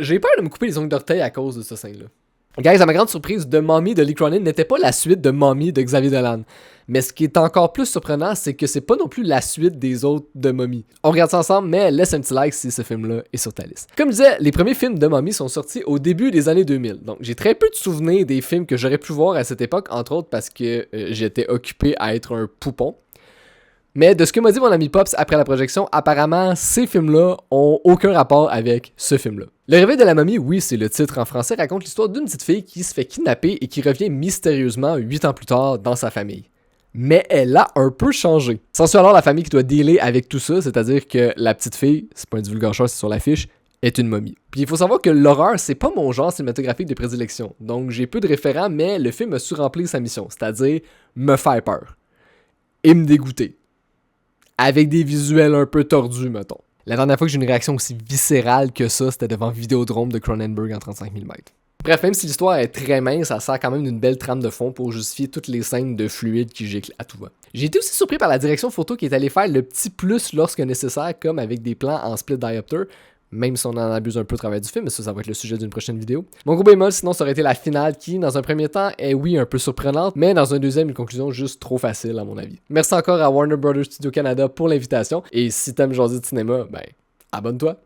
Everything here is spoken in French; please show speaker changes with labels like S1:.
S1: J'ai peur de me couper les ongles d'orteil à cause de ce scène-là. Guys, à ma grande surprise, The Mummy de Lee Cronin n'était pas la suite de Mummy de Xavier Dolan. Mais ce qui est encore plus surprenant, c'est que c'est pas non plus la suite des autres de Mummy. On regarde ça ensemble, mais laisse un petit like si ce film-là est sur ta liste. Comme je disais, les premiers films de Mummy sont sortis au début des années 2000. Donc j'ai très peu de souvenirs des films que j'aurais pu voir à cette époque, entre autres parce que j'étais occupé à être un poupon. Mais de ce que m'a dit mon ami Pops après la projection, apparemment, ces films-là ont aucun rapport avec ce film-là. Le réveil de la momie, oui, c'est le titre en français, raconte l'histoire d'une petite fille qui se fait kidnapper et qui revient mystérieusement 8 ans plus tard dans sa famille. Mais elle a un peu changé. S'ensuit alors la famille qui doit dealer avec tout ça, c'est-à-dire que la petite fille, c'est pas un divulgateur, c'est sur l'affiche, est une momie. Puis il faut savoir que l'horreur, c'est pas mon genre cinématographique de prédilection. Donc j'ai peu de référents, mais le film a su remplir sa mission, c'est-à-dire me faire peur. Et me dégoûter. Avec des visuels un peu tordus, mettons. La dernière fois que j'ai eu une réaction aussi viscérale que ça, c'était devant Vidéodrome de Cronenberg en 35 mm. Bref, même si l'histoire est très mince, ça sert quand même d'une belle trame de fond pour justifier toutes les scènes de fluide qui giclent à tout va. J'ai été aussi surpris par la direction photo qui est allée faire le petit plus lorsque nécessaire, comme avec des plans en split diopter, même si on en abuse un peu au travers du film, mais ça va être le sujet d'une prochaine vidéo. Mon gros bémol, sinon, ça aurait été la finale qui, dans un premier temps, est oui un peu surprenante, mais dans un deuxième, une conclusion juste trop facile à mon avis. Merci encore à Warner Bros. Studio Canada pour l'invitation, et si t'aimes jaser de cinéma, ben, abonne-toi.